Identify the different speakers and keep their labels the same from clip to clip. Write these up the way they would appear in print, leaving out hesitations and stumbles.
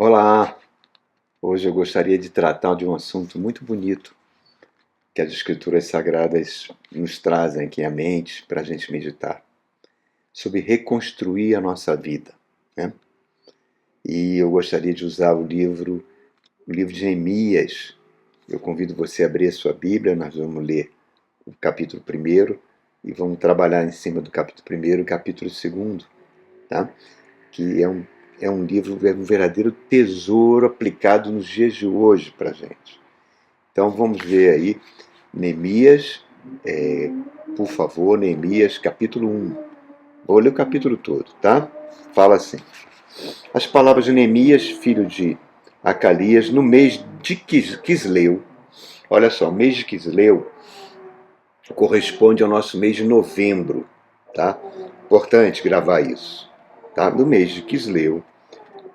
Speaker 1: Olá! Hoje eu gostaria de tratar de um assunto muito bonito que as Escrituras Sagradas nos trazem aqui à mente para a gente meditar, sobre reconstruir a nossa vida, né? E eu gostaria de usar o livro de Neemias. Eu convido você a abrir a sua Bíblia, nós vamos ler o capítulo 1 e vamos trabalhar em cima do capítulo 1 e capítulo 2, tá? Que é um livro, é um verdadeiro tesouro aplicado nos dias de hoje para a gente. Então vamos ver aí, Neemias, por favor, Neemias, capítulo 1. Vou ler o capítulo todo, tá? Fala assim: as palavras de Neemias, filho de Acalias, no mês de Quisleu. Olha só, o mês de Quisleu corresponde ao nosso mês de novembro, tá? Importante gravar isso, tá? No mês de Quisleu,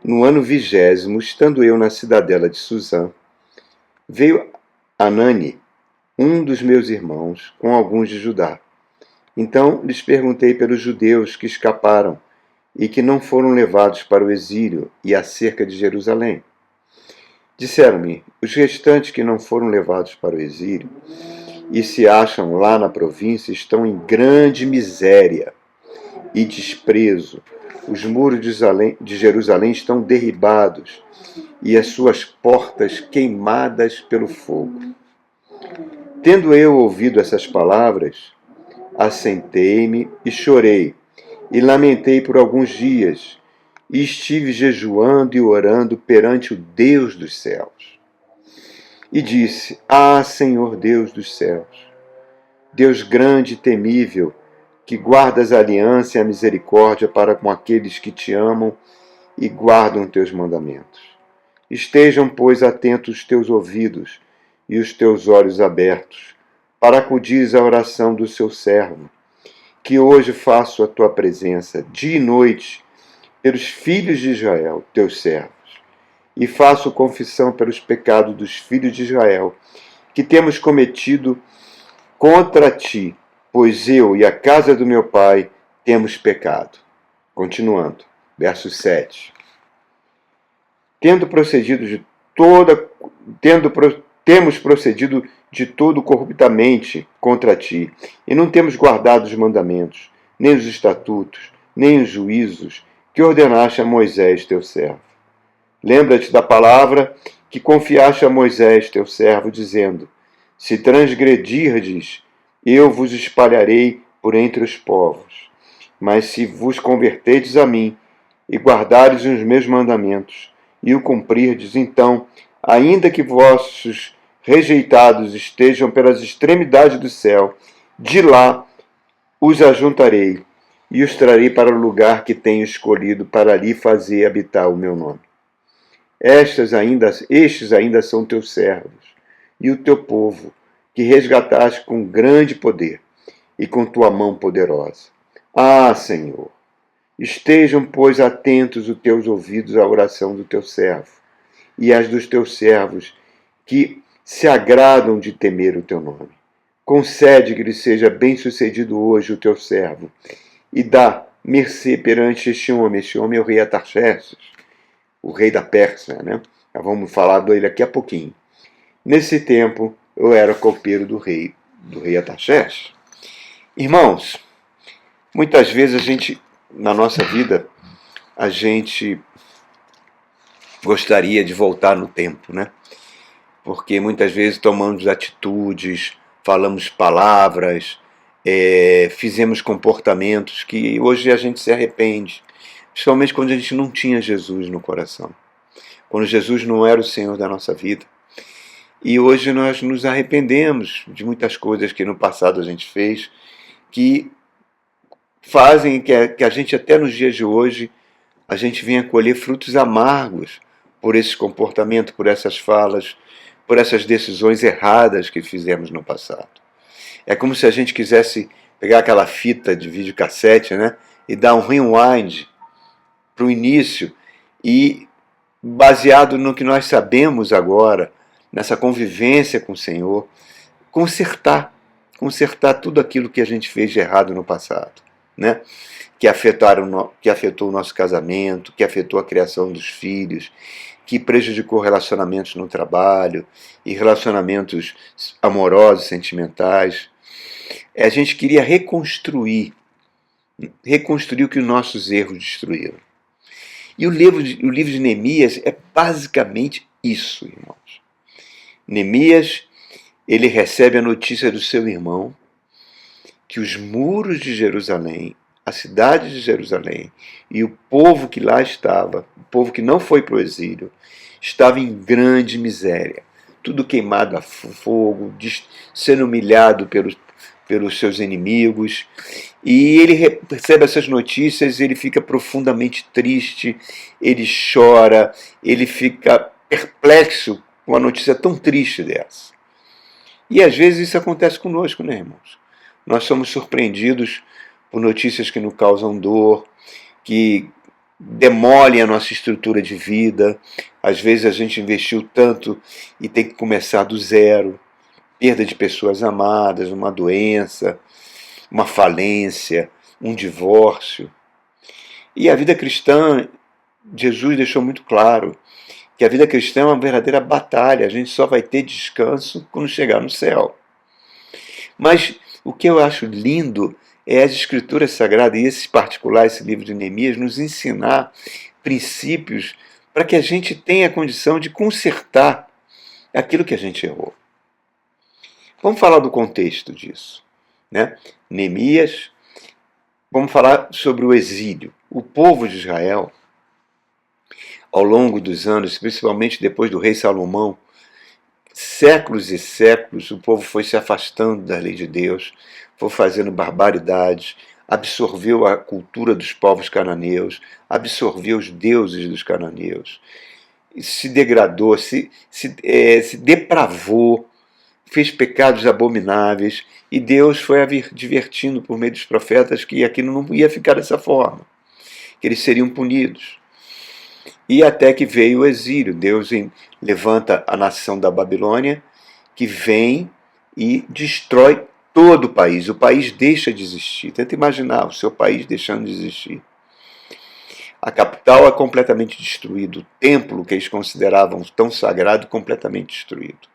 Speaker 1: no ano 20º, estando eu na cidadela de Suzã, veio Anani, um dos meus irmãos, com alguns de Judá. Então lhes perguntei pelos judeus que escaparam e que não foram levados para o exílio e acerca de Jerusalém. Disseram-me: os restantes que não foram levados para o exílio e se acham lá na província estão em grande miséria e desprezo. Os muros de Jerusalém estão derribados e as suas portas queimadas pelo fogo. Tendo eu ouvido essas palavras, assentei-me e chorei, e lamentei por alguns dias, e estive jejuando e orando perante o Deus dos céus. E disse: ah, Senhor Deus dos céus, Deus grande e temível, que guardas a aliança e a misericórdia para com aqueles que te amam e guardam teus mandamentos. Estejam, pois, atentos os teus ouvidos e os teus olhos abertos, para acudir à oração do seu servo, que hoje faço a tua presença, dia e noite, pelos filhos de Israel, teus servos, e faço confissão pelos pecados dos filhos de Israel, que temos cometido contra ti, pois eu e a casa do meu pai temos pecado. Continuando, verso 7. Temos procedido de todo corruptamente contra ti, e não temos guardado os mandamentos, nem os estatutos, nem os juízos que ordenaste a Moisés, teu servo. Lembra-te da palavra que confiaste a Moisés, teu servo, dizendo: se transgredirdes, eu vos espalharei por entre os povos. Mas se vos converterdes a mim e guardares os meus mandamentos e o cumprirdes, então, ainda que vossos rejeitados estejam pelas extremidades do céu, de lá os ajuntarei e os trarei para o lugar que tenho escolhido para ali fazer habitar o meu nome. Estes ainda são teus servos e o teu povo, que resgataste com grande poder e com tua mão poderosa. Ah, Senhor, estejam, pois, atentos os teus ouvidos à oração do teu servo e às dos teus servos, que se agradam de temer o teu nome. Concede que lhe seja bem-sucedido hoje o teu servo, e dá mercê perante este homem. Este homem é o rei Artaxerxes, o rei da Pérsia, né? Já vamos falar dele aqui a pouquinho. Nesse tempo, eu era copeiro do rei Artaxerxes. Irmãos, muitas vezes na nossa vida, a gente gostaria de voltar no tempo, né? Porque muitas vezes tomamos atitudes, falamos palavras, fizemos comportamentos que hoje a gente se arrepende, principalmente quando a gente não tinha Jesus no coração, quando Jesus não era o Senhor da nossa vida. E hoje nós nos arrependemos de muitas coisas que no passado a gente fez, que fazem que a gente até nos dias de hoje, a gente venha colher frutos amargos por esse comportamento, por essas falas, por essas decisões erradas que fizemos no passado. É como se a gente quisesse pegar aquela fita de videocassete, né, e dar um rewind para o início e, baseado no que nós sabemos agora, nessa convivência com o Senhor, consertar tudo aquilo que a gente fez de errado no passado, né? Que afetou o nosso casamento, que afetou a criação dos filhos, que prejudicou relacionamentos no trabalho e relacionamentos amorosos, sentimentais. A gente queria reconstruir o que os nossos erros destruíram. E o livro de Neemias é basicamente isso, irmãos. Neemias, ele recebe a notícia do seu irmão que os muros de Jerusalém, a cidade de Jerusalém e o povo que lá estava, o povo que não foi para o exílio, estava em grande miséria. Tudo queimado a fogo, sendo humilhado pelos seus inimigos. E ele recebe essas notícias, ele fica profundamente triste, ele chora, ele fica perplexo com uma notícia tão triste dessa. E às vezes isso acontece conosco, né, irmãos? Nós somos surpreendidos por notícias que nos causam dor, que demolem a nossa estrutura de vida. Às vezes a gente investiu tanto e tem que começar do zero. Perda de pessoas amadas, uma doença, uma falência, um divórcio. E a vida cristã, Jesus deixou muito claro que a vida cristã é uma verdadeira batalha. A gente só vai ter descanso quando chegar no céu. Mas o que eu acho lindo é as Escrituras Sagradas, e esse particular, esse livro de Neemias, nos ensinar princípios para que a gente tenha a condição de consertar aquilo que a gente errou. Vamos falar do contexto disso, né? Neemias, vamos falar sobre o exílio. O povo de Israel, ao longo dos anos, principalmente depois do rei Salomão, séculos e séculos, o povo foi se afastando da lei de Deus, foi fazendo barbaridades, absorveu a cultura dos povos cananeus, absorveu os deuses dos cananeus, se degradou, se depravou, fez pecados abomináveis, e Deus foi advertindo por meio dos profetas que aquilo não ia ficar dessa forma, que eles seriam punidos. E até que veio o exílio. Deus levanta a nação da Babilônia, que vem e destrói todo o país. O país deixa de existir. Tenta imaginar o seu país deixando de existir. A capital é completamente destruída. O templo que eles consideravam tão sagrado, completamente destruído.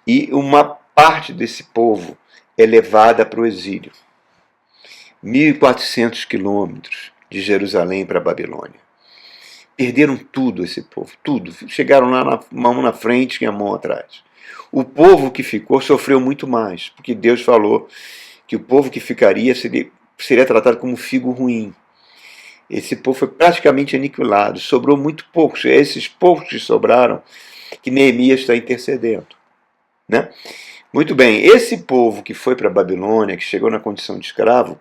Speaker 1: E uma parte desse povo é levada para o exílio. 1.400 quilômetros de Jerusalém para a Babilônia. Perderam tudo esse povo, tudo. Chegaram lá, mão na frente e a mão atrás. O povo que ficou sofreu muito mais, porque Deus falou que o povo que ficaria seria tratado como figo ruim. Esse povo foi praticamente aniquilado, sobrou muito poucos. É esses poucos que sobraram que Neemias está intercedendo, né? Muito bem, esse povo que foi para a Babilônia, que chegou na condição de escravo,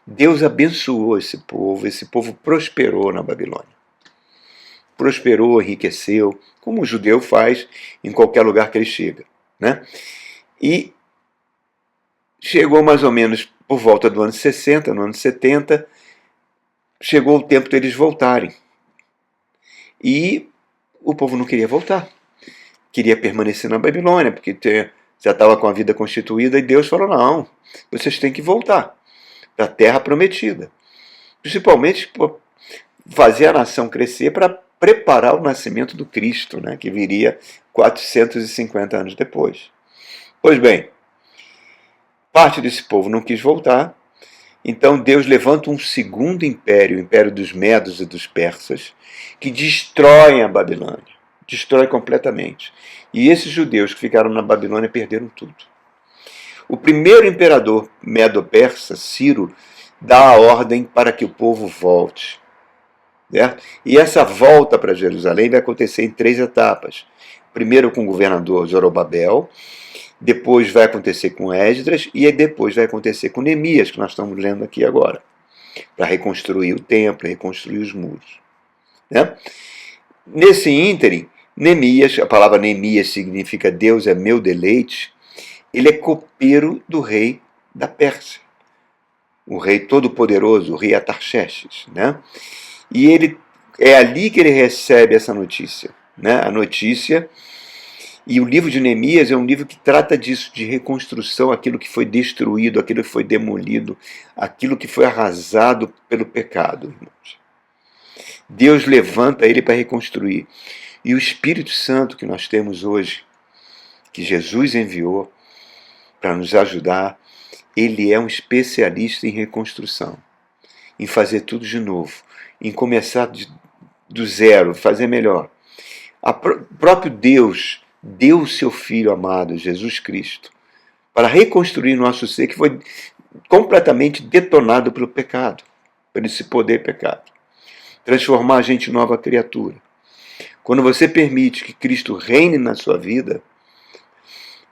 Speaker 1: Deus abençoou esse povo prosperou na Babilônia. Prosperou, enriqueceu, como o judeu faz em qualquer lugar que ele chega, né? E chegou mais ou menos por volta do ano 60, no ano 70, chegou o tempo deles voltarem. E o povo não queria voltar. Queria permanecer na Babilônia, porque já estava com a vida constituída, e Deus falou, não, vocês têm que voltar para a terra prometida. Principalmente fazer a nação crescer para preparar o nascimento do Cristo, né, que viria 450 anos depois. Pois bem, parte desse povo não quis voltar, então Deus levanta um segundo império, o império dos Medos e dos Persas, que destrói a Babilônia, destrói completamente. E esses judeus que ficaram na Babilônia perderam tudo. O primeiro imperador medo-persa, Ciro, dá a ordem para que o povo volte. Certo? E essa volta para Jerusalém vai acontecer em 3 etapas. Primeiro com o governador Zorobabel, depois vai acontecer com Esdras e depois vai acontecer com Neemias, que nós estamos lendo aqui agora, para reconstruir o templo, reconstruir os muros. Né? Nesse ínterim, Neemias, a palavra Neemias significa Deus é meu deleite, ele é copeiro do rei da Pérsia, o rei todo-poderoso, o rei Atarxerxes, né? E é ali que ele recebe essa notícia, né? A notícia. E o livro de Neemias é um livro que trata disso, de reconstrução, aquilo que foi destruído, aquilo que foi demolido, aquilo que foi arrasado pelo pecado, irmãos. Deus levanta ele para reconstruir. E o Espírito Santo que nós temos hoje, que Jesus enviou para nos ajudar, ele é um especialista em reconstrução, em fazer tudo de novo, em começar do zero, fazer melhor. O próprio Deus deu o seu Filho amado, Jesus Cristo, para reconstruir nosso ser que foi completamente detonado pelo pecado, por esse poder pecado. Transformar a gente em nova criatura. Quando você permite que Cristo reine na sua vida,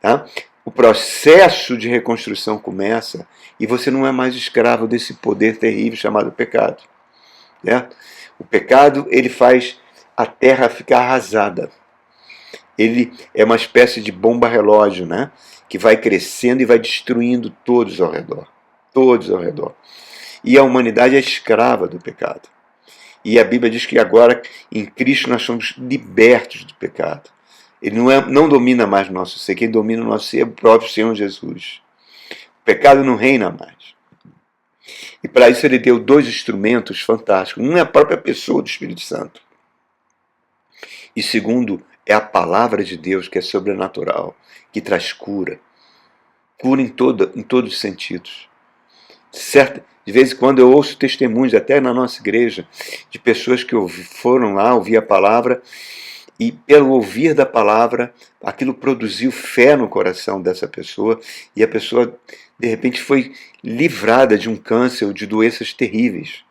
Speaker 1: tá? O processo de reconstrução começa e você não é mais escravo desse poder terrível chamado pecado. Certo? O pecado, ele faz a terra ficar arrasada. Ele é uma espécie de bomba relógio, né? Que vai crescendo e vai destruindo todos ao redor. Todos ao redor. E a humanidade é escrava do pecado. E a Bíblia diz que agora, em Cristo, nós somos libertos do pecado. Ele não domina mais o nosso ser. Quem domina o nosso ser é o próprio Senhor Jesus. O pecado não reina mais. E para isso ele deu 2 instrumentos fantásticos. Um é a própria pessoa do Espírito Santo. E segundo, é a palavra de Deus, que é sobrenatural, que traz cura. Cura em todos os sentidos. Certo? De vez em quando eu ouço testemunhos, até na nossa igreja, de pessoas que foram lá ouvir a palavra e, pelo ouvir da palavra, aquilo produziu fé no coração dessa pessoa e a pessoa, de repente, foi livrada de um câncer ou de doenças terríveis.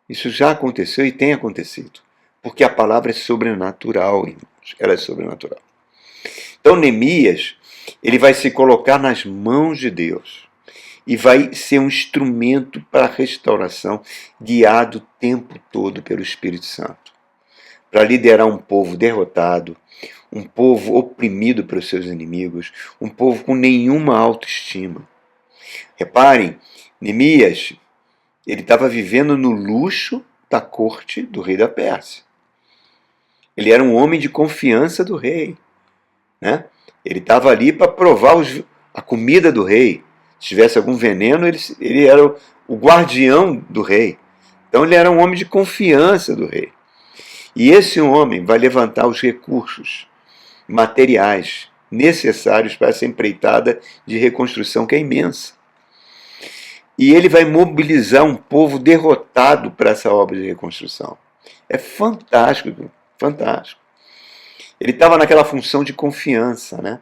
Speaker 1: Isso já aconteceu e tem acontecido, porque a palavra é sobrenatural, irmãos. Ela é sobrenatural. Então, Neemias, ele vai se colocar nas mãos de Deus e vai ser um instrumento para a restauração, guiado o tempo todo pelo Espírito Santo, para liderar um povo derrotado, um povo oprimido pelos seus inimigos, um povo com nenhuma autoestima. Reparem, Neemias, ele estava vivendo no luxo da corte do rei da Pérsia. Ele era um homem de confiança do rei, né? Ele estava ali para provar a comida do rei. Se tivesse algum veneno, ele era o guardião do rei. Então ele era um homem de confiança do rei. E esse homem vai levantar os recursos materiais necessários para essa empreitada de reconstrução que é imensa. E ele vai mobilizar um povo derrotado para essa obra de reconstrução. É fantástico, fantástico. Ele estava naquela função de confiança, né?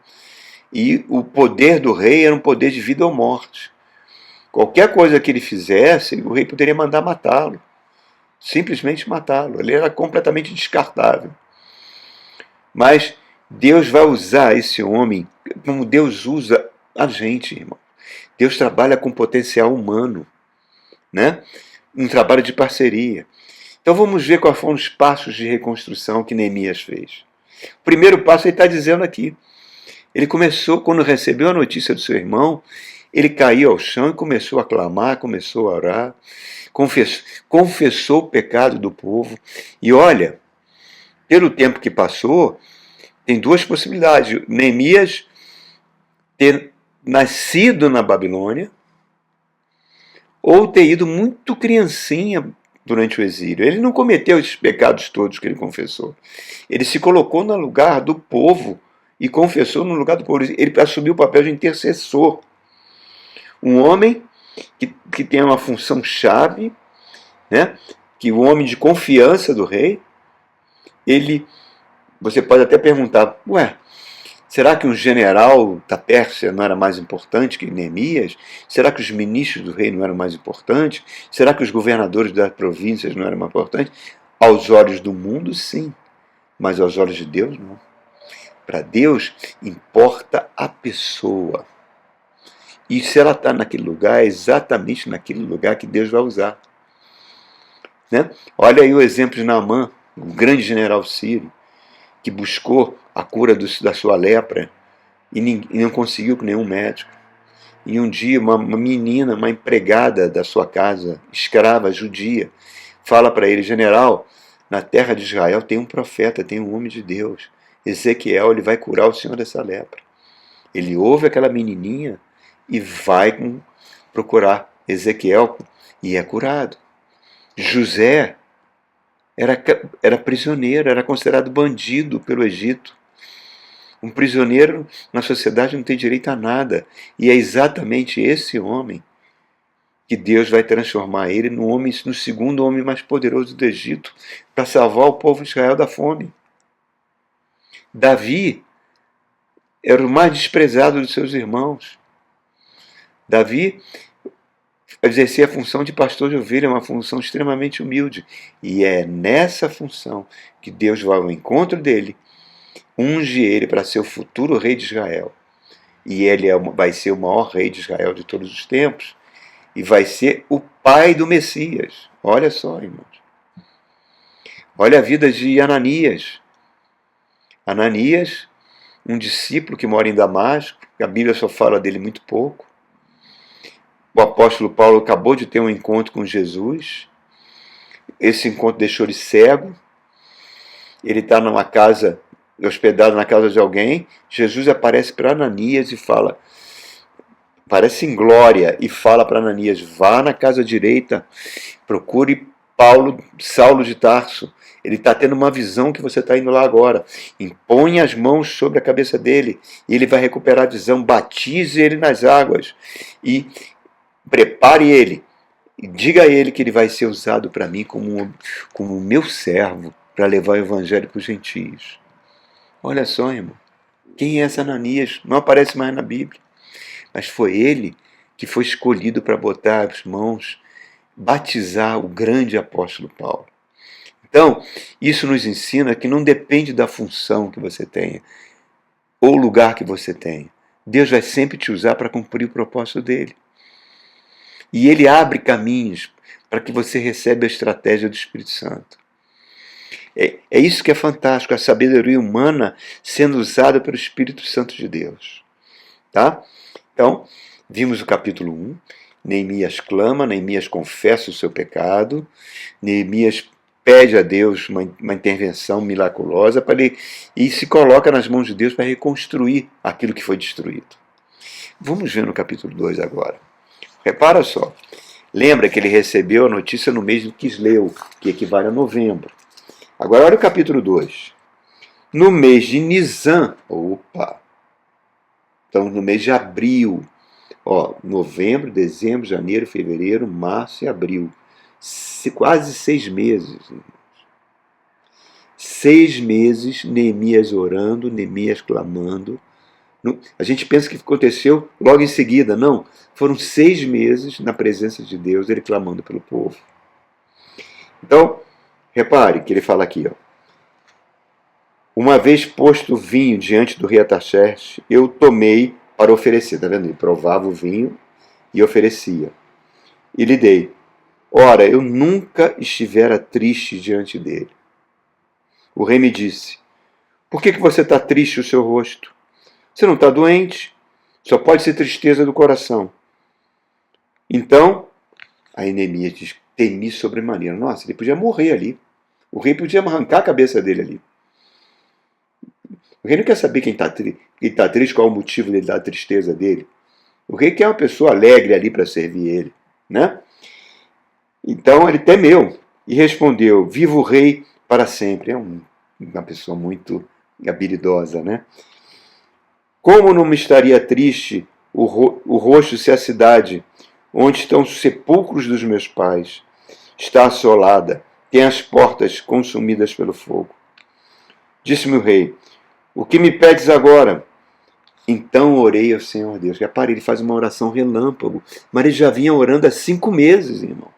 Speaker 1: E o poder do rei era um poder de vida ou morte. Qualquer coisa que ele fizesse, o rei poderia mandar matá-lo. Simplesmente matá-lo. Ele era completamente descartável. Mas Deus vai usar esse homem como Deus usa a gente, irmão. Deus trabalha com potencial humano, né? Um trabalho de parceria. Então vamos ver quais foram os passos de reconstrução que Neemias fez. O primeiro passo ele está dizendo aqui. Ele começou, quando recebeu a notícia do seu irmão, ele caiu ao chão e começou a clamar, começou a orar, confessou o pecado do povo. E olha, pelo tempo que passou, tem 2 possibilidades. Neemias ter nascido na Babilônia ou ter ido muito criancinha durante o exílio. Ele não cometeu esses pecados todos que ele confessou. Ele se colocou no lugar do povo e confessou no lugar do povo. Ele assumiu o papel de intercessor. Um homem que tem uma função chave, né? Que o homem de confiança do rei, você pode até perguntar, será que um general da Pérsia não era mais importante que Neemias? Será que os ministros do rei não eram mais importantes? Será que os governadores das províncias não eram mais importantes? Aos olhos do mundo, sim, mas aos olhos de Deus, não. Para Deus, importa a pessoa. E se ela está naquele lugar, é exatamente naquele lugar que Deus vai usar. Né? Olha aí o exemplo de Naamã, um grande general sírio, que buscou a cura da sua lepra e não conseguiu com nenhum médico. E um dia uma menina, uma empregada da sua casa, escrava, judia, fala para ele, general, na terra de Israel tem um profeta, tem um homem de Deus. Ezequiel, ele vai curar o senhor dessa lepra. Ele ouve aquela menininha e vai procurar Ezequiel e é curado. José, era prisioneiro, era considerado bandido pelo Egito. Um prisioneiro na sociedade não tem direito a nada. E é exatamente esse homem que Deus vai transformar ele no segundo homem mais poderoso do Egito, para salvar o povo de Israel da fome. Davi era o mais desprezado dos seus irmãos. Davi exercia a função de pastor de ovelha, uma função extremamente humilde. E é nessa função que Deus vai ao encontro dele, unge ele para ser o futuro rei de Israel. E ele vai ser o maior rei de Israel de todos os tempos. E vai ser o pai do Messias. Olha só, irmãos. Olha a vida de Ananias. Ananias, um discípulo que mora em Damasco, a Bíblia só fala dele muito pouco. O apóstolo Paulo acabou de ter um encontro com Jesus. Esse encontro deixou ele cego. Ele está numa casa, hospedado na casa de alguém. Jesus aparece para Ananias e fala, aparece em glória e fala para Ananias: vá na casa direita, procure Saulo de Tarso. Ele está tendo uma visão que você está indo lá agora. Impõe as mãos sobre a cabeça dele e ele vai recuperar a visão. Batize ele nas águas e prepare ele. E diga a ele que ele vai ser usado para mim como meu servo para levar o evangelho para os gentios. Olha só, irmão. Quem é esse Ananias? Não aparece mais na Bíblia. Mas foi ele que foi escolhido para botar as mãos, batizar o grande apóstolo Paulo. Então, isso nos ensina que não depende da função que você tenha, ou o lugar que você tenha. Deus vai sempre te usar para cumprir o propósito dele. E ele abre caminhos para que você receba a estratégia do Espírito Santo. É isso que é fantástico, a sabedoria humana sendo usada pelo Espírito Santo de Deus. Tá? Então, vimos o capítulo 1, Neemias clama, Neemias confessa o seu pecado, Neemias pede a Deus uma intervenção miraculosa e se coloca nas mãos de Deus para reconstruir aquilo que foi destruído. Vamos ver no capítulo 2 agora. Repara só, lembra que ele recebeu a notícia no mês de Quisleu, que equivale a novembro. Agora olha o capítulo 2. No mês de Nisan, então no mês de abril, novembro, dezembro, janeiro, fevereiro, março e abril. Quase 6 meses. 6 meses, Neemias orando, Neemias clamando. A gente pensa que aconteceu logo em seguida. Não, foram 6 meses na presença de Deus, ele clamando pelo povo. Então, repare que ele fala aqui, uma vez posto o vinho diante do rei Artaxerxes, eu tomei para oferecer. Está vendo? Ele provava o vinho e oferecia. E lhe dei. Ora, eu nunca estivera triste diante dele. O rei me disse: por que você está triste o seu rosto? Você não está doente, só pode ser tristeza do coração. Então, aí Neemias diz: temi sobremaneira. Nossa, ele podia morrer ali. O rei podia arrancar a cabeça dele ali. O rei não quer saber quem está triste, qual é o motivo da tristeza dele. O rei quer uma pessoa alegre ali para servir ele, né? Então ele temeu e respondeu: viva o rei para sempre. É uma pessoa muito habilidosa, né? Como não me estaria triste o rosto se a cidade onde estão os sepulcros dos meus pais está assolada, tem as portas consumidas pelo fogo? Disse-me o rei: o que me pedes agora? Então orei ao Senhor Deus. Repare, ele faz uma oração relâmpago, mas ele já vinha orando há 5 meses, irmão.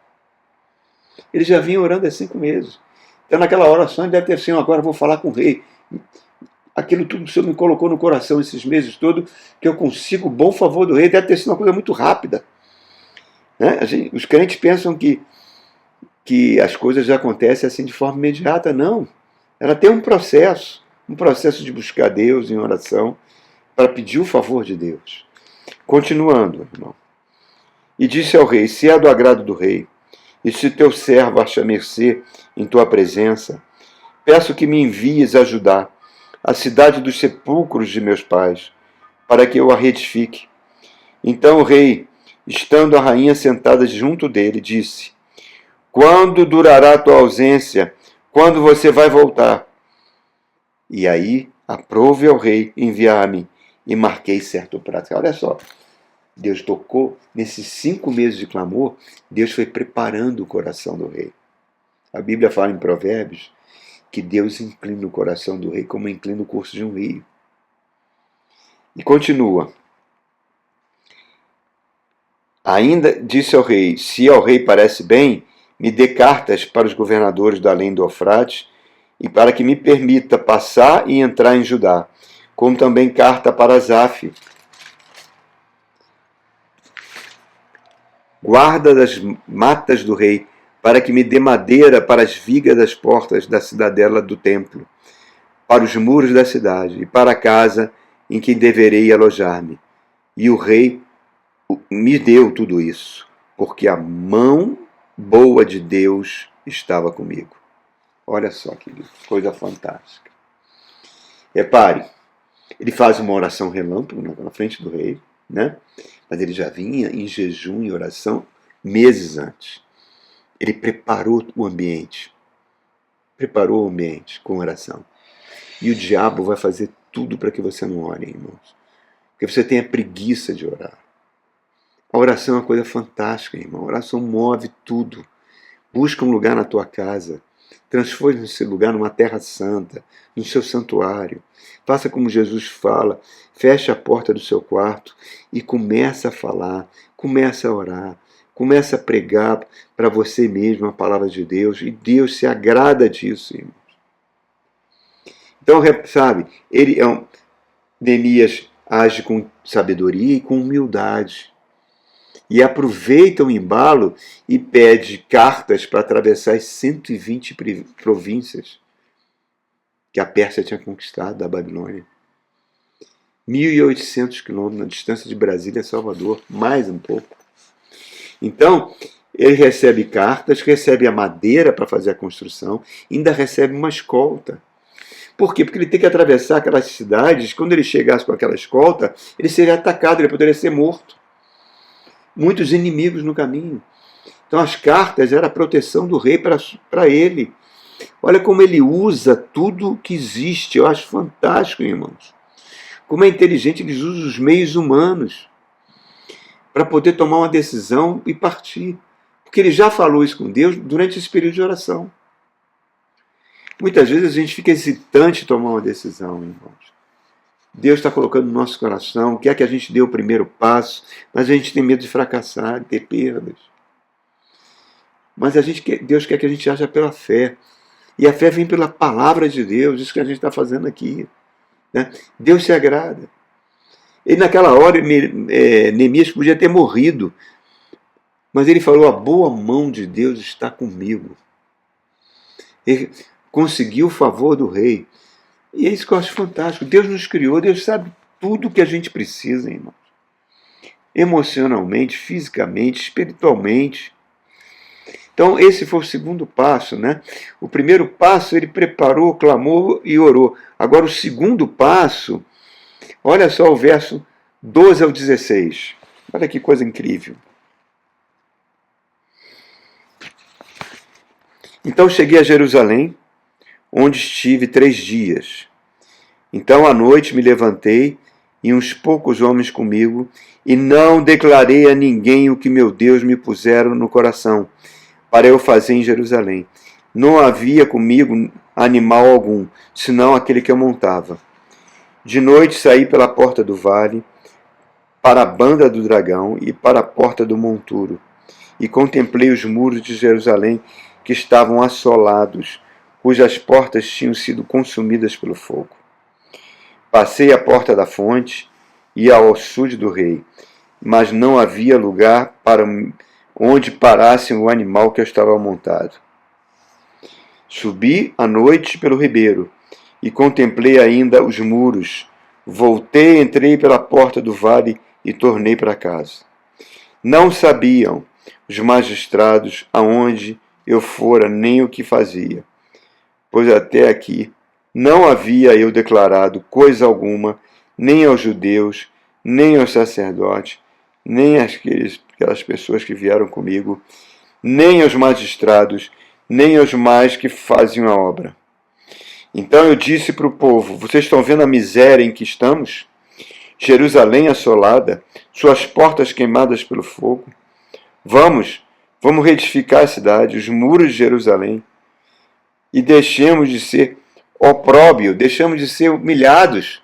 Speaker 1: Ele já vinha orando há 5 meses. Então naquela oração ele deve ter assim: agora eu vou falar com o rei. Aquilo tudo que o Senhor me colocou no coração esses meses todos, que eu consigo o bom favor do rei, deve ter sido uma coisa muito rápida. Né? Os crentes pensam que as coisas já acontecem assim de forma imediata. Não. Ela tem um processo de buscar Deus em oração, para pedir o favor de Deus. Continuando, irmão. E disse ao rei: se é do agrado do rei, e se teu servo acha mercê em tua presença, peço que me envies ajudar a cidade dos sepulcros de meus pais, para que eu a reedifique. Então o rei, estando a rainha sentada junto dele, disse: quando durará a tua ausência? quando você vai voltar? E aí, aprove ao rei enviar-me, e marquei certo prazo. Olha só, Deus tocou, nesses 5 meses de clamor, Deus foi preparando o coração do rei. A Bíblia fala em Provérbios que Deus inclina o coração do rei como inclina o curso de um rio. E continua. Ainda disse ao rei, se ao rei parece bem, me dê cartas para os governadores da além do Eufrates, e para que me permita passar e entrar em Judá, como também carta para Asaf, guarda das matas do rei, para que me dê madeira para as vigas das portas da cidadela do templo, para os muros da cidade e para a casa em que deverei alojar-me. E o rei me deu tudo isso, porque a mão boa de Deus estava comigo. Olha só que coisa fantástica. Repare, ele faz uma oração relâmpago na frente do rei, né? Mas ele já vinha em jejum e oração meses antes. Ele preparou o ambiente com oração. E o diabo vai fazer tudo para que você não ore, irmãos. Porque você tenha preguiça de orar. A oração é uma coisa fantástica, irmão. A oração move tudo. Busca um lugar na tua casa. Transforme esse lugar numa terra santa, no seu santuário. Faça como Jesus fala. Feche a porta do seu quarto e começa a falar, começa a orar, começa a pregar para você mesmo a palavra de Deus. E Deus se agrada disso, irmãos. Então, sabe, Neemias age com sabedoria e com humildade. E aproveita o embalo e pede cartas para atravessar as 120 províncias que a Pérsia tinha conquistado da Babilônia. 1.800 quilômetros na distância de Brasília a Salvador, mais um pouco. Então, ele recebe cartas, recebe a madeira para fazer a construção, ainda recebe uma escolta. Por quê? Porque ele tem que atravessar aquelas cidades. Quando ele chegasse com aquela escolta, ele seria atacado, ele poderia ser morto. Muitos inimigos no caminho. Então as cartas eram a proteção do rei para ele. Olha como ele usa tudo que existe. Eu acho fantástico, irmãos. Como é inteligente, eles usam os meios humanos para poder tomar uma decisão e partir. Porque ele já falou isso com Deus durante esse período de oração. Muitas vezes a gente fica hesitante em tomar uma decisão, irmãos. Deus está colocando no nosso coração, quer que a gente dê o primeiro passo, mas a gente tem medo de fracassar, de ter perdas. Mas Deus quer que a gente haja pela fé. E a fé vem pela palavra de Deus, isso que a gente está fazendo aqui. Né? Deus se agrada. E naquela hora, Neemias podia ter morrido, mas ele falou, a boa mão de Deus está comigo. Ele conseguiu o favor do rei. E é isso que eu acho fantástico. Deus nos criou, Deus sabe tudo o que a gente precisa, irmãos. Emocionalmente, fisicamente, espiritualmente. Então, esse foi o segundo passo, né? O primeiro passo, ele preparou, clamou e orou. Agora, o segundo passo, olha só o verso 12 ao 16. Olha que coisa incrível. Então, cheguei a Jerusalém, onde estive 3 dias. Então à noite me levantei, e uns poucos homens comigo, e não declarei a ninguém o que meu Deus me puseram no coração, para eu fazer em Jerusalém. Não havia comigo animal algum, senão aquele que eu montava. De noite saí pela porta do vale, para a banda do dragão e para a porta do monturo, e contemplei os muros de Jerusalém, que estavam assolados, cujas portas tinham sido consumidas pelo fogo. Passei a porta da fonte e ao açude do rei, mas não havia lugar para onde parasse o animal que eu estava montado. Subi à noite pelo ribeiro e contemplei ainda os muros. Voltei, entrei pela porta do vale e tornei para casa. Não sabiam os magistrados aonde eu fora nem o que fazia, pois até aqui não havia eu declarado coisa alguma, nem aos judeus, nem aos sacerdotes, nem àquelas pessoas que vieram comigo, nem aos magistrados, nem aos mais que faziam a obra. Então eu disse para o povo: vocês estão vendo a miséria em que estamos? Jerusalém assolada, suas portas queimadas pelo fogo. Vamos reedificar a cidade, os muros de Jerusalém, e deixemos de ser opróbrio, deixemos de ser humilhados.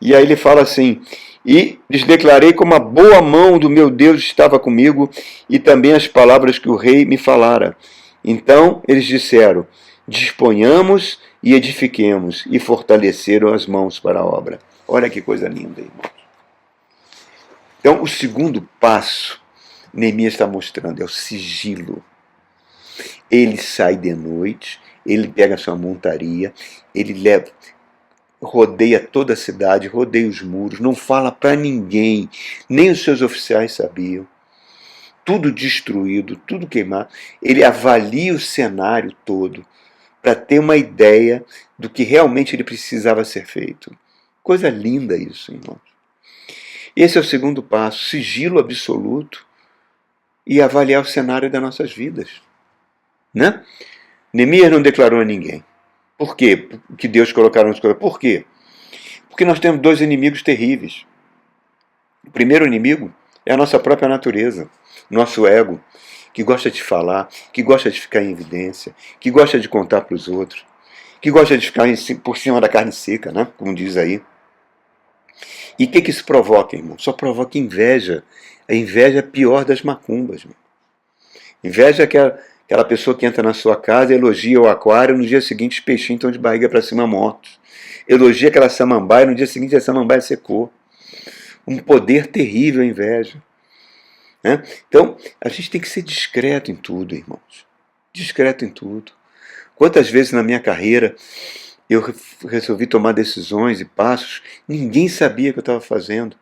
Speaker 1: E aí ele fala assim: e lhes declarei como a boa mão do meu Deus estava comigo, e também as palavras que o rei me falara. Então eles disseram: disponhamos e edifiquemos, e fortaleceram as mãos para a obra. Olha que coisa linda, irmãos. Então, o segundo passo, Neemias está mostrando, é o sigilo. Ele sai de noite, ele pega a sua montaria, ele rodeia toda a cidade, rodeia os muros, não fala para ninguém, nem os seus oficiais sabiam. Tudo destruído, tudo queimado. Ele avalia o cenário todo para ter uma ideia do que realmente ele precisava ser feito. Coisa linda isso, irmãos. Esse é o segundo passo, sigilo absoluto e avaliar o cenário das nossas vidas. Né? Neemias não declarou a ninguém. Por quê? Que Deus colocaram nas coisas. Por quê? Porque nós temos dois inimigos terríveis. O primeiro inimigo é a nossa própria natureza, nosso ego, que gosta de falar, que gosta de ficar em evidência, que gosta de contar para os outros, que gosta de ficar por cima da carne seca, né? Como diz aí. E o que isso provoca, irmão? Só provoca inveja. A inveja é a pior das macumbas. Irmão. Inveja é aquela pessoa que entra na sua casa, elogia o aquário, no dia seguinte os peixinhos estão de barriga para cima mortos. Elogia aquela samambaia, no dia seguinte a samambaia secou. Um poder terrível a inveja. Né? Então, a gente tem que ser discreto em tudo, irmãos. Discreto em tudo. Quantas vezes na minha carreira eu resolvi tomar decisões e passos, ninguém sabia o que eu estava fazendo.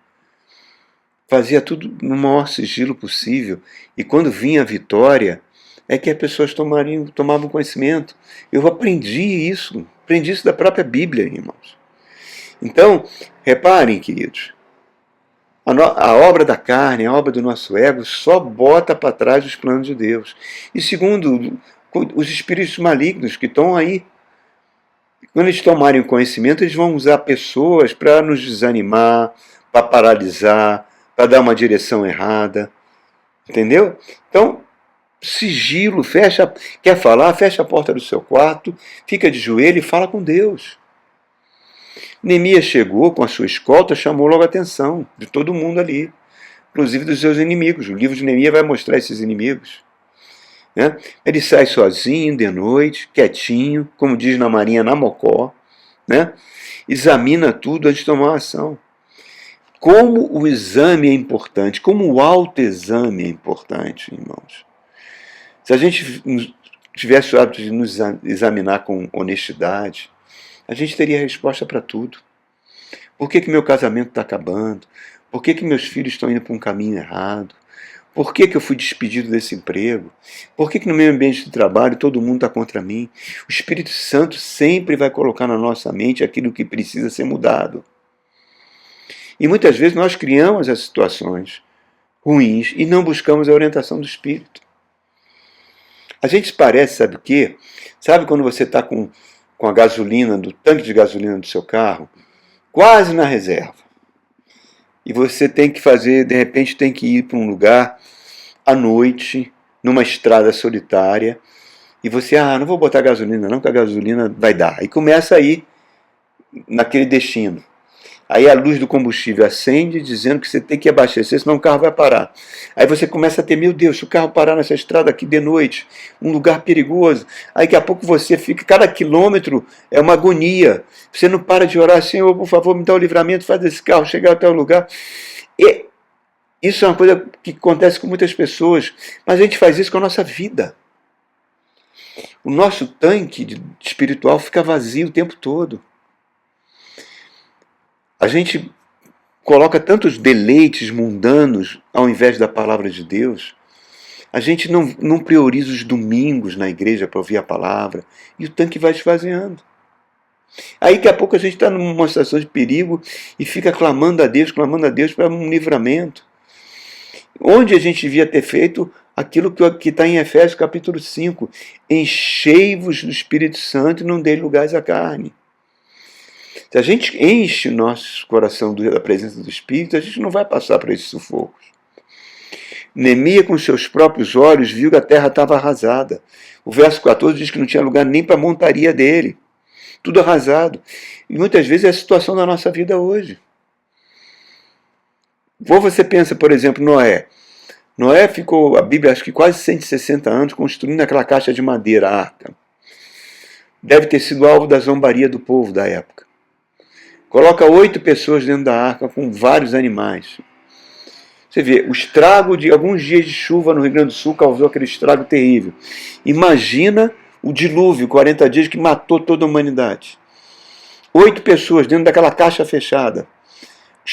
Speaker 1: Fazia tudo no maior sigilo possível. E quando vinha a vitória, é que as pessoas tomavam conhecimento. Eu aprendi isso da própria Bíblia, irmãos. Então, reparem, queridos, a obra da carne, a obra do nosso ego, só bota para trás os planos de Deus. E segundo, os espíritos malignos que estão aí, quando eles tomarem conhecimento, eles vão usar pessoas para nos desanimar, para paralisar, para dar uma direção errada. Entendeu? Então, sigilo, quer falar, fecha a porta do seu quarto, fica de joelho e fala com Deus. Neemias chegou com a sua escolta, chamou logo a atenção de todo mundo ali, inclusive dos seus inimigos. O livro de Neemias vai mostrar esses inimigos. Né? Ele sai sozinho, de noite, quietinho, como diz na Marinha, na Mocó, né? Examina tudo antes de tomar uma ação. Como o exame é importante, como o autoexame é importante, irmãos. Se a gente tivesse o hábito de nos examinar com honestidade, a gente teria resposta para tudo. Por que meu casamento está acabando? Por que meus filhos estão indo para um caminho errado? Por que eu fui despedido desse emprego? Por que no meu ambiente de trabalho todo mundo está contra mim? O Espírito Santo sempre vai colocar na nossa mente aquilo que precisa ser mudado. E muitas vezes nós criamos as situações ruins e não buscamos a orientação do Espírito. A gente parece, sabe o quê? Sabe quando você está com a gasolina, do tanque de gasolina do seu carro, quase na reserva. E você tem que fazer, de repente tem que ir para um lugar à noite, numa estrada solitária, e você, não vou botar gasolina não, que a gasolina vai dar. E começa a ir naquele destino. Aí a luz do combustível acende, dizendo que você tem que abastecer, senão o carro vai parar. Aí você começa a ter, meu Deus, se o carro parar nessa estrada aqui de noite, um lugar perigoso, aí daqui a pouco você fica, cada quilômetro é uma agonia. Você não para de orar, Senhor, por favor, me dá o livramento, faz esse carro chegar até o lugar. E isso é uma coisa que acontece com muitas pessoas, mas a gente faz isso com a nossa vida. O nosso tanque espiritual fica vazio o tempo todo. A gente coloca tantos deleites mundanos ao invés da palavra de Deus. A gente não prioriza os domingos na igreja para ouvir a palavra. E o tanque vai esvaziando. Aí daqui a pouco a gente está numa situação de perigo e fica clamando a Deus para um livramento. Onde a gente devia ter feito aquilo que está em Efésios capítulo 5. Enchei-vos do Espírito Santo e não dei lugares à carne. Se a gente enche o nosso coração da presença do Espírito, a gente não vai passar por esses sufocos. Neemias, com seus próprios olhos, viu que a terra estava arrasada. O verso 14 diz que não tinha lugar nem para a montaria dele. Tudo arrasado. E muitas vezes é a situação da nossa vida hoje. Ou você pensa, por exemplo, Noé. Noé ficou, a Bíblia, acho que quase 160 anos construindo aquela caixa de madeira, a arca. Deve ter sido alvo da zombaria do povo da época. Coloca 8 pessoas dentro da arca com vários animais. Você vê, o estrago de alguns dias de chuva no Rio Grande do Sul causou aquele estrago terrível. Imagina o dilúvio, 40 dias, que matou toda a humanidade. 8 pessoas dentro daquela caixa fechada,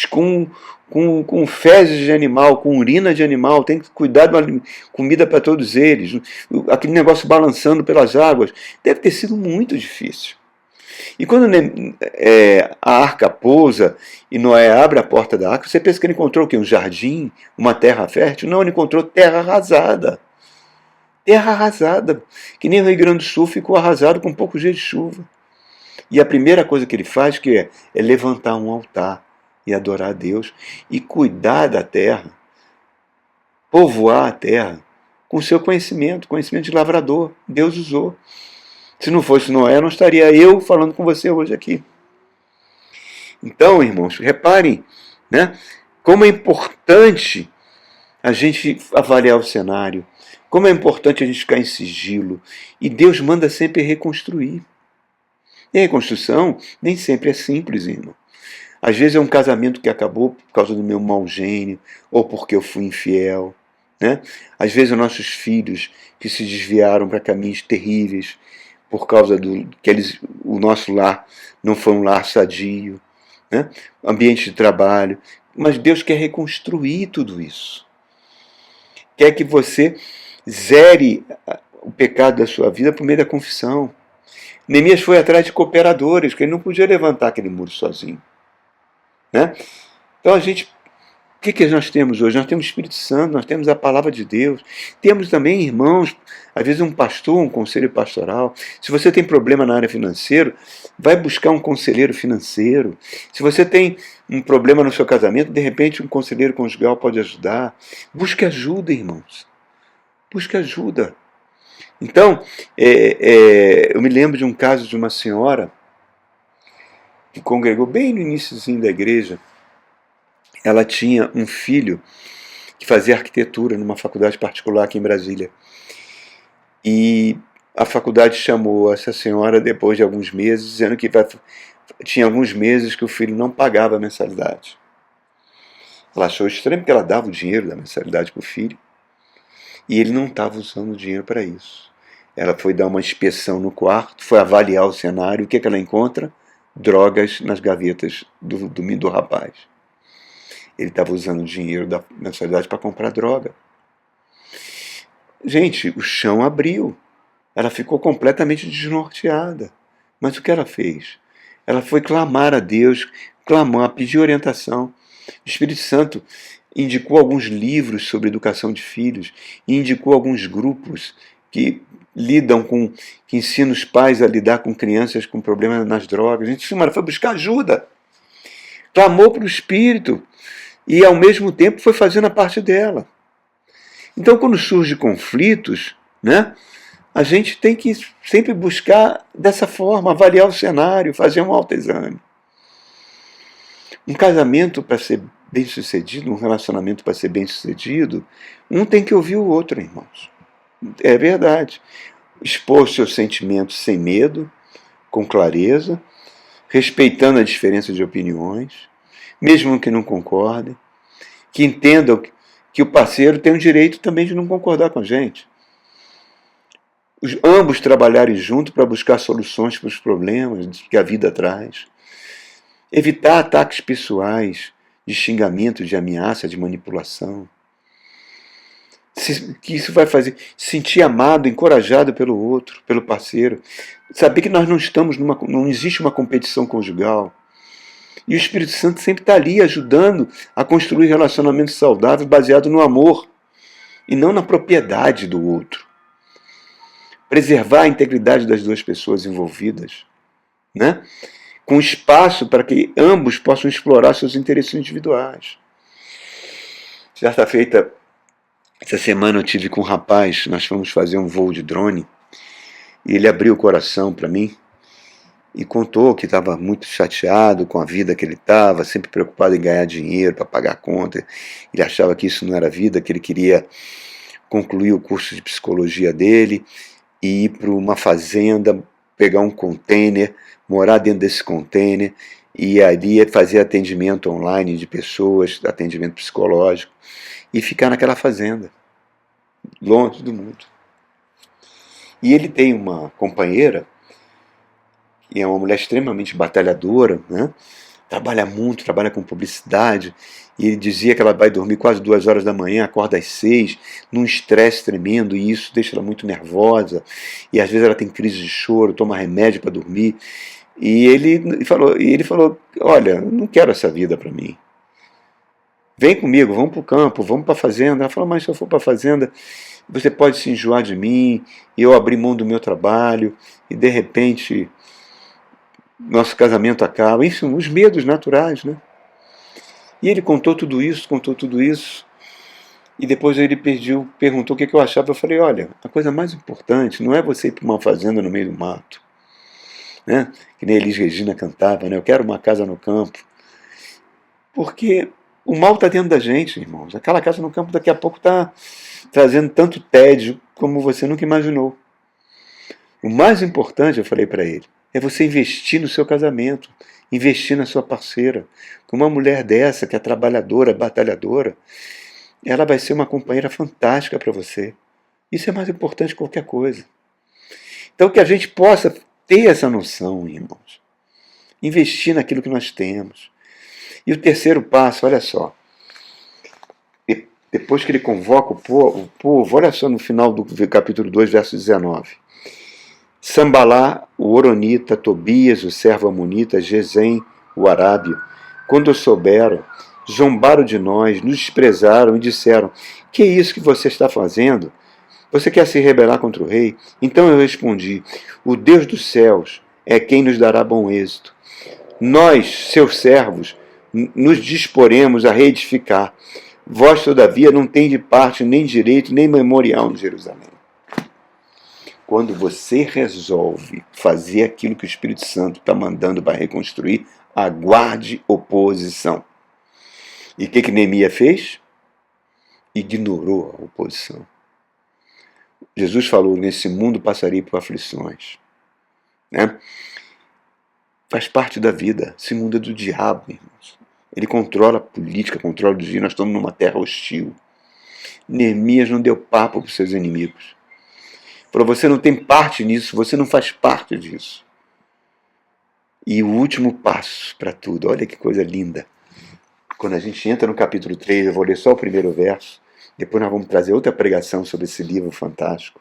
Speaker 1: com fezes de animal, com urina de animal, tem que cuidar de uma comida para todos eles. Aquele negócio balançando pelas águas. Deve ter sido muito difícil. E quando a arca pousa e Noé abre a porta da arca, você pensa que ele encontrou o quê? Um jardim? Uma terra fértil? Não, ele encontrou terra arrasada. Terra arrasada. Que nem o Rio Grande do Sul ficou arrasado com poucos dias de chuva. E a primeira coisa que ele faz é levantar um altar e adorar a Deus e cuidar da terra, povoar a terra com o seu conhecimento de lavrador. Deus usou. Se não fosse Noé, não estaria eu falando com você hoje aqui. Então, irmãos, reparem, né, como é importante a gente avaliar o cenário, como é importante a gente ficar em sigilo. E Deus manda sempre reconstruir. E a reconstrução nem sempre é simples, irmão. Às vezes é um casamento que acabou por causa do meu mau gênio, ou porque eu fui infiel. Né? Às vezes os nossos filhos que se desviaram para caminhos terríveis, por causa o nosso lar não foi um lar sadio, né? Ambiente de trabalho. Mas Deus quer reconstruir tudo isso. Quer que você zere o pecado da sua vida por meio da confissão. Neemias foi atrás de cooperadores, porque ele não podia levantar aquele muro sozinho. Né? Então o que nós temos hoje? Nós temos o Espírito Santo, nós temos a palavra de Deus, temos também irmãos, às vezes um pastor, um conselho pastoral. Se você tem problema na área financeira, vai buscar um conselheiro financeiro. Se você tem um problema no seu casamento, de repente um conselheiro conjugal pode ajudar. Busque ajuda, irmãos. Busque ajuda. Então, eu me lembro de um caso de uma senhora que congregou bem no iníciozinho da igreja. Ela tinha um filho que fazia arquitetura numa faculdade particular aqui em Brasília. E a faculdade chamou essa senhora depois de alguns meses, dizendo que tinha alguns meses que o filho não pagava a mensalidade. Ela achou estranho porque ela dava o dinheiro da mensalidade para o filho e ele não estava usando o dinheiro para isso. Ela foi dar uma inspeção no quarto, foi avaliar o cenário. O que ela encontra? Drogas nas gavetas do rapaz. Ele estava usando o dinheiro da mensalidade para comprar droga. Gente, o chão abriu. Ela ficou completamente desnorteada. Mas o que ela fez? Ela foi clamar a Deus, pedir orientação. O Espírito Santo indicou alguns livros sobre educação de filhos e indicou alguns grupos que que ensinam os pais a lidar com crianças com problemas nas drogas. A gente foi buscar ajuda. Clamou para o Espírito. E, ao mesmo tempo, foi fazendo a parte dela. Então, quando surgem conflitos, né, a gente tem que sempre buscar dessa forma, avaliar o cenário, fazer um autoexame. Um casamento para ser bem-sucedido, um relacionamento para ser bem-sucedido, um tem que ouvir o outro, irmãos. É verdade. Expor seus sentimentos sem medo, com clareza, respeitando a diferença de opiniões, mesmo que não concordem, que entendam que o parceiro tem o direito também de não concordar com a gente. Ambos trabalharem juntos para buscar soluções para os problemas que a vida traz. Evitar ataques pessoais, de xingamento, de ameaça, de manipulação. Que isso vai fazer sentir amado, encorajado pelo outro, pelo parceiro. Saber que nós não existe uma competição conjugal. E o Espírito Santo sempre está ali ajudando a construir relacionamentos saudáveis baseados no amor. e não na propriedade do outro. Preservar a integridade das duas pessoas envolvidas, né? Com espaço para que ambos possam explorar seus interesses individuais. Certa feita, essa semana eu tive com um rapaz, nós fomos fazer um voo de drone, e ele abriu o coração para mim e contou que estava muito chateado com a vida que ele estava, sempre preocupado em ganhar dinheiro para pagar a conta. Ele achava que isso não era vida, que ele queria concluir o curso de psicologia dele e ir para uma fazenda, pegar um container, morar dentro desse container e ali fazer atendimento online de pessoas, atendimento psicológico, e ficar naquela fazenda, longe do mundo. E ele tem uma companheira, que é uma mulher extremamente batalhadora, né? Trabalha muito, trabalha com publicidade, e ele dizia que ela vai dormir quase 2 horas da manhã, acorda às 6, num estresse tremendo, e isso deixa ela muito nervosa, e às vezes ela tem crise de choro, toma remédio para dormir, e ele falou, olha, não quero essa vida para mim. Vem comigo, vamos para o campo, vamos para a fazenda. Ela falou, mas se eu for para a fazenda, você pode se enjoar de mim, e eu abrir mão do meu trabalho, e de repente nosso casamento acaba. Isso, os medos naturais, né? E ele contou tudo isso, e depois ele perguntou o que eu achava. Eu falei, olha, a coisa mais importante não é você ir para uma fazenda no meio do mato, né? Que nem Elis Regina cantava, né? Eu quero uma casa no campo. Porque o mal está dentro da gente, irmãos. Aquela casa no campo daqui a pouco está trazendo tanto tédio como você nunca imaginou. O mais importante, eu falei para ele, é você investir no seu casamento, investir na sua parceira. Uma mulher dessa, que é trabalhadora, batalhadora, ela vai ser uma companheira fantástica para você. Isso é mais importante que qualquer coisa. Então, que a gente possa ter essa noção, irmãos. Investir naquilo que nós temos. E o terceiro passo, olha só. Depois que ele convoca o povo, olha só no final do capítulo 2, verso 19. Sambalá, o Oronita, Tobias, o servo Amonita, Gesem, o Arábio, quando souberam, zombaram de nós, nos desprezaram e disseram, que é isso que você está fazendo? Você quer se rebelar contra o rei? Então eu respondi, o Deus dos céus é quem nos dará bom êxito. Nós, seus servos, nos disporemos a reedificar. Vós, todavia, não tendes parte, nem direito, nem memorial em Jerusalém. Quando você resolve fazer aquilo que o Espírito Santo está mandando para reconstruir, aguarde oposição. E o que Neemias fez? Ignorou a oposição. Jesus falou, nesse mundo passarei por aflições. Né? Faz parte da vida. Esse mundo é do diabo, irmãos. Ele controla a política, controla o dia. Nós estamos numa terra hostil. Neemias não deu papo para os seus inimigos. Falou, você não tem parte nisso, você não faz parte disso. E o último passo para tudo, olha que coisa linda. Quando a gente entra no capítulo 3, eu vou ler só o primeiro verso, depois nós vamos trazer outra pregação sobre esse livro fantástico.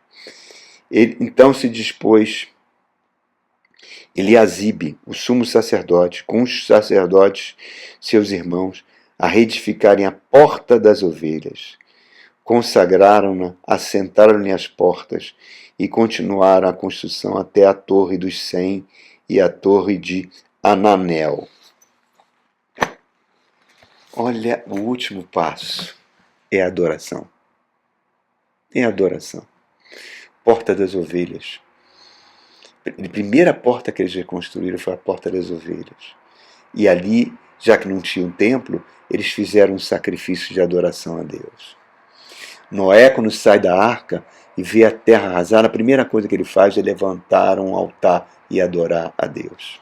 Speaker 1: Ele então se dispôs Eliasibe, o sumo sacerdote, com os sacerdotes, seus irmãos, a reedificarem a porta das ovelhas. Consagraram-na, assentaram-lhe as portas e continuaram a construção até a Torre dos 100 e a Torre de Ananel. Olha, o último passo é a adoração. É a adoração. Porta das ovelhas. A primeira porta que eles reconstruíram foi a Porta das Ovelhas. E ali, já que não tinha um templo, eles fizeram um sacrifício de adoração a Deus. Noé, quando sai da arca e vê a terra arrasada, a primeira coisa que ele faz é levantar um altar e adorar a Deus.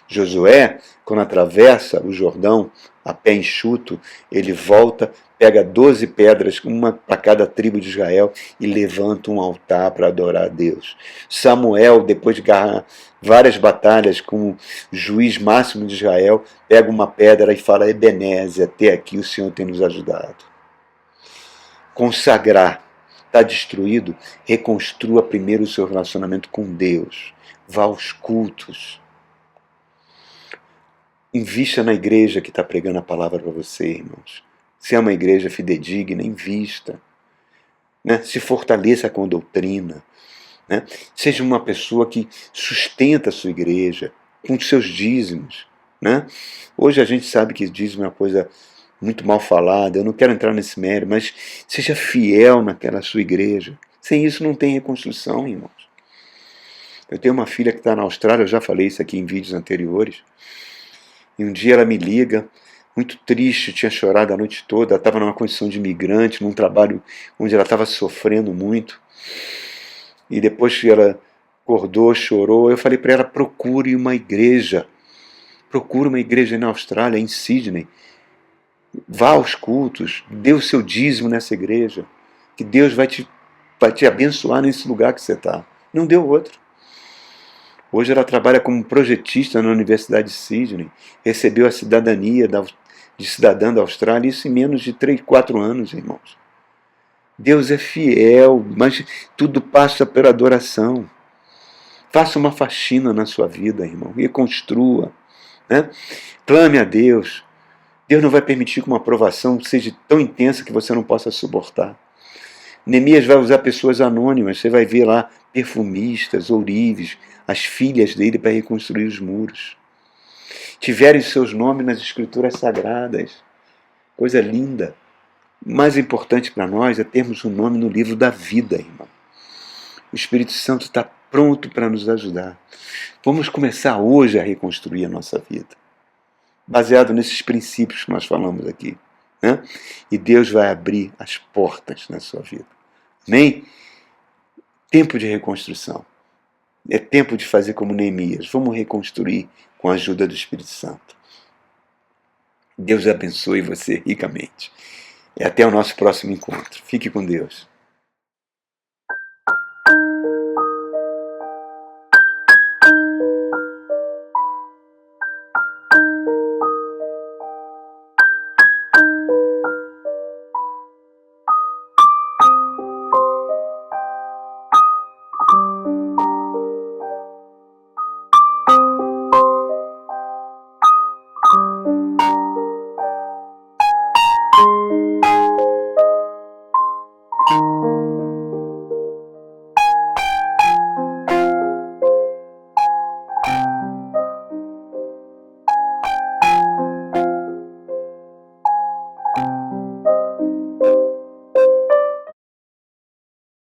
Speaker 1: Josué, quando atravessa o Jordão a pé enxuto, ele volta, pega 12 pedras, uma para cada tribo de Israel, e levanta um altar para adorar a Deus. Samuel, depois de ganhar várias batalhas com o juiz máximo de Israel, pega uma pedra e fala, Ebenezer, até aqui o Senhor tem nos ajudado. Consagrar, está destruído, reconstrua primeiro o seu relacionamento com Deus. Vá aos cultos. Invista na igreja que está pregando a palavra para você, irmãos. Se é uma igreja fidedigna, invista, né? Se fortaleça com a doutrina, né? Seja uma pessoa que sustenta a sua igreja com os seus dízimos, né? Hoje a gente sabe que dízimo é uma coisa muito mal falada, eu não quero entrar nesse mérito, mas seja fiel naquela sua igreja. Sem isso não tem reconstrução, irmãos. Eu tenho uma filha que está na Austrália, eu já falei isso aqui em vídeos anteriores, e um dia ela me liga, muito triste, tinha chorado a noite toda, ela estava numa condição de imigrante, num trabalho onde ela estava sofrendo muito, e depois que ela acordou, chorou, eu falei para ela, procure uma igreja na Austrália, em Sydney, vá aos cultos, dê o seu dízimo nessa igreja, que Deus vai te abençoar nesse lugar que você está. Não deu outro. Hoje ela trabalha como projetista na Universidade de Sydney, recebeu a cidadania de cidadã da Austrália, isso em menos de 3, 4 anos, irmãos. Deus é fiel, mas tudo passa pela adoração. Faça uma faxina na sua vida, irmão, reconstrua, né? Clame a Deus. Deus não vai permitir que uma provação seja tão intensa que você não possa suportar. Neemias vai usar pessoas anônimas, você vai ver lá perfumistas, ourives, as filhas dele para reconstruir os muros. Tiverem seus nomes nas escrituras sagradas. Coisa linda. O mais importante para nós é termos um nome no livro da vida, irmão. O Espírito Santo está pronto para nos ajudar. Vamos começar hoje a reconstruir a nossa vida, baseado nesses princípios que nós falamos aqui, né? E Deus vai abrir as portas na sua vida. Amém? Tempo de reconstrução. É tempo de fazer como Neemias. Vamos reconstruir com a ajuda do Espírito Santo. Deus abençoe você ricamente. E até o nosso próximo encontro. Fique com Deus.